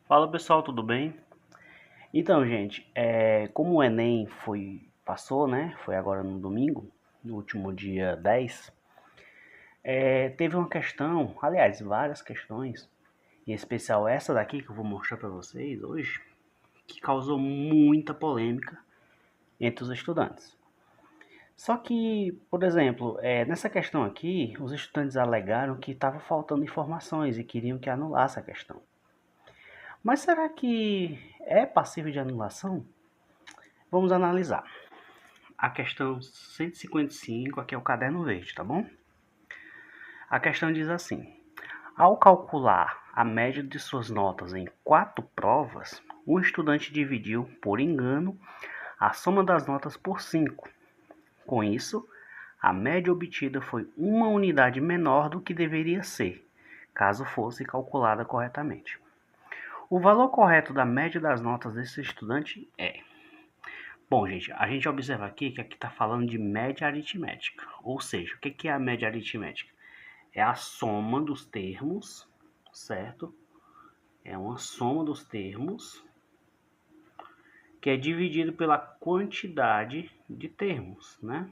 Fala pessoal, tudo bem? Então, gente, como o Enem passou, né? Foi agora no domingo, no último dia 10. Teve uma questão, aliás, várias questões, em especial essa daqui que eu vou mostrar para vocês hoje, que causou muita polêmica entre os estudantes. Só que, por exemplo, nessa questão aqui, os estudantes alegaram que estava faltando informações e queriam que anulasse a questão. Mas será que é passível de anulação? Vamos analisar. A questão 155, aqui é o caderno verde, tá bom? A questão diz assim: ao calcular a média de suas notas em 4 provas, um estudante dividiu, por engano, a soma das notas por 5. Com isso, a média obtida foi uma unidade menor do que deveria ser, caso fosse calculada corretamente. O valor correto da média das notas desse estudante é. Bom, gente, a gente observa aqui que está falando de média aritmética. Ou seja, o que é a média aritmética? É a soma dos termos, certo? É uma soma dos termos que é dividido pela quantidade de termos, né?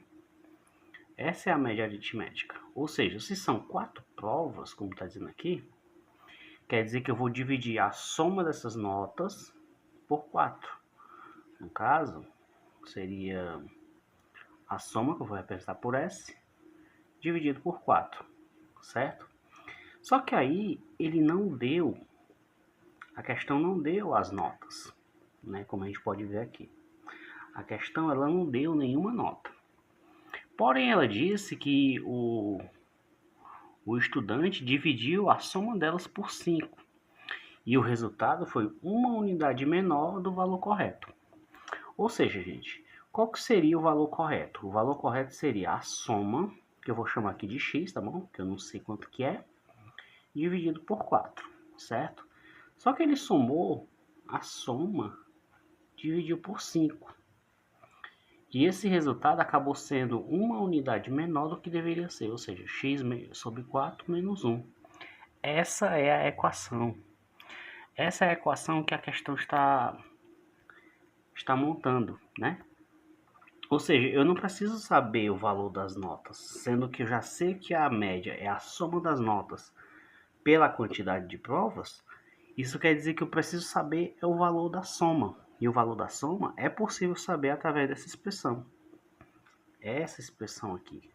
Essa é a média aritmética. Ou seja, se são 4 provas, como está dizendo aqui, quer dizer que eu vou dividir a soma dessas notas por 4. No caso, seria a soma, que eu vou representar por S, dividido por 4, certo? Só que aí ele não deu, a questão não deu as notas, né? Como a gente pode ver aqui. A questão ela não deu nenhuma nota. Porém, ela disse que o estudante dividiu a soma delas por 5 e o resultado foi uma unidade menor do valor correto. Ou seja, gente, qual que seria o valor correto? O valor correto seria a soma, que eu vou chamar aqui de x, tá bom? Que eu não sei quanto que é, dividido por 4, certo? Só que ele somou a soma, dividiu por 5. E esse resultado acabou sendo uma unidade menor do que deveria ser, ou seja, x sobre 4 menos 1. Essa é a equação. Essa é a equação que a questão está montando, né? Ou seja, eu não preciso saber o valor das notas, sendo que eu já sei que a média é a soma das notas pela quantidade de provas. Isso quer dizer que eu preciso saber o valor da soma. E o valor da soma é possível saber através dessa expressão. Essa expressão aqui.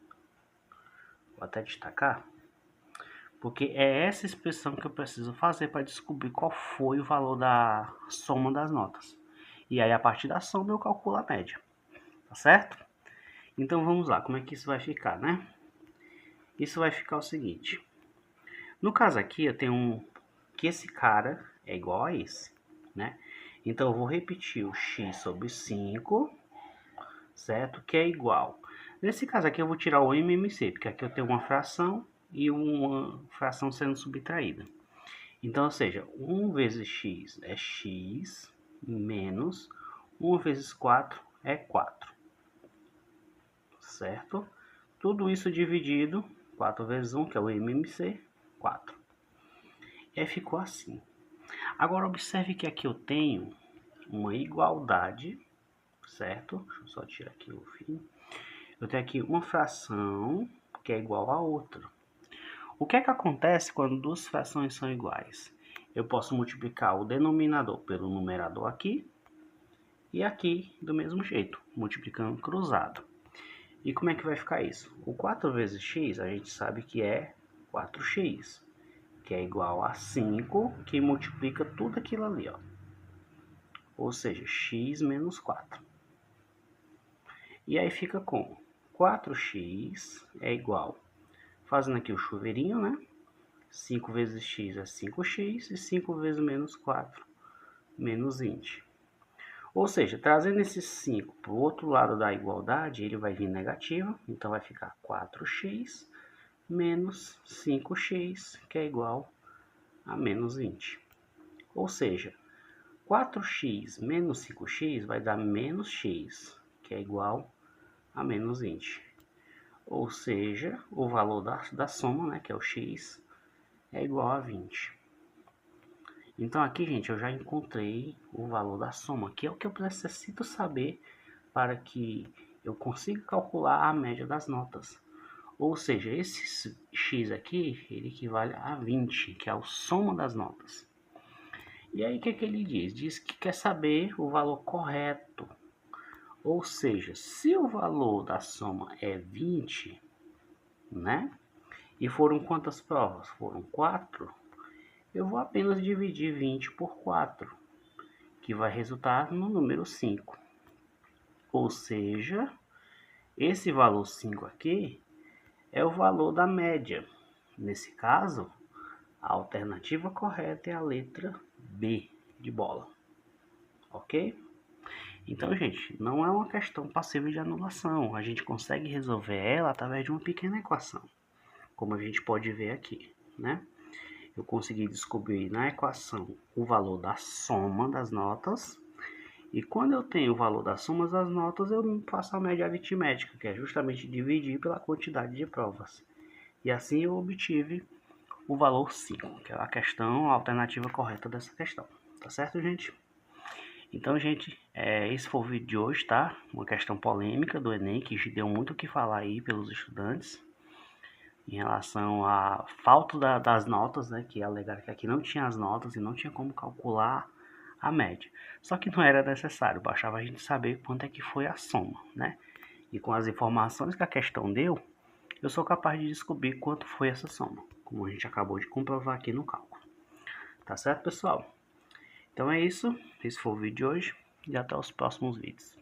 Vou até destacar. Porque é essa expressão que eu preciso fazer para descobrir qual foi o valor da soma das notas. E aí, a partir da soma, eu calculo a média. Tá certo? Então, vamos lá. Como é que isso vai ficar, né? Isso vai ficar o seguinte. No caso aqui, eu tenho que esse cara é igual a esse, né? Então, eu vou repetir o x sobre 5, certo? Que é igual. Nesse caso aqui, eu vou tirar o MMC, porque aqui eu tenho uma fração e uma fração sendo subtraída. Então, ou seja, 1 vezes x é x menos 1 vezes 4 é 4, certo? Tudo isso dividido, 4 vezes 1, que é o MMC, 4. E aí ficou assim. Agora, observe que aqui eu tenho uma igualdade, certo? Deixa eu só tirar aqui o fim. Eu tenho aqui uma fração que é igual a outra. O que é que acontece quando duas frações são iguais? Eu posso multiplicar o denominador pelo numerador aqui e aqui do mesmo jeito, multiplicando cruzado. E como é que vai ficar isso? O 4 vezes x a gente sabe que é 4x, que é igual a 5, que multiplica tudo aquilo ali, ó. Ou seja, x menos 4. E aí fica com 4x é igual, fazendo aqui o chuveirinho, né? 5 vezes x é 5x e 5 vezes menos 4, menos 20. Ou seja, trazendo esse 5 para o outro lado da igualdade, ele vai vir negativo, então vai ficar 4x menos 5x, que é igual a menos 20. Ou seja, 4x menos 5x vai dar menos x, que é igual a menos 20. Ou seja, o valor da soma, né, que é o x, é igual a 20. Então aqui, gente, eu já encontrei o valor da soma, que é o que eu necessito saber para que eu consiga calcular a média das notas. Ou seja, esse x aqui, ele equivale a 20, que é a soma das notas. E aí o que ele diz? Diz que quer saber o valor correto. Ou seja, se o valor da soma é 20, né? E foram quantas provas? Foram 4. Eu vou apenas dividir 20 por 4, que vai resultar no número 5. Ou seja, esse valor 5 aqui é o valor da média. Nesse caso, a alternativa correta é a letra B de bola. Ok? Então, gente, não é uma questão passível de anulação. A gente consegue resolver ela através de uma pequena equação, como a gente pode ver aqui, né? Eu consegui descobrir na equação o valor da soma das notas. E quando eu tenho o valor das somas das notas, eu faço a média aritmética, que é justamente dividir pela quantidade de provas. E assim eu obtive o valor 5, que é a questão, a alternativa correta dessa questão. Tá certo, gente? Então, gente, esse foi o vídeo de hoje, tá? Uma questão polêmica do Enem, que deu muito o que falar aí pelos estudantes, em relação à falta das notas, né? Que alegaram que aqui não tinha as notas e não tinha como calcular a média. Só que não era necessário, bastava a gente saber quanto é que foi a soma, né? E com as informações que a questão deu, eu sou capaz de descobrir quanto foi essa soma, como a gente acabou de comprovar aqui no cálculo. Tá certo, pessoal? Então é isso, esse foi o vídeo de hoje e até os próximos vídeos.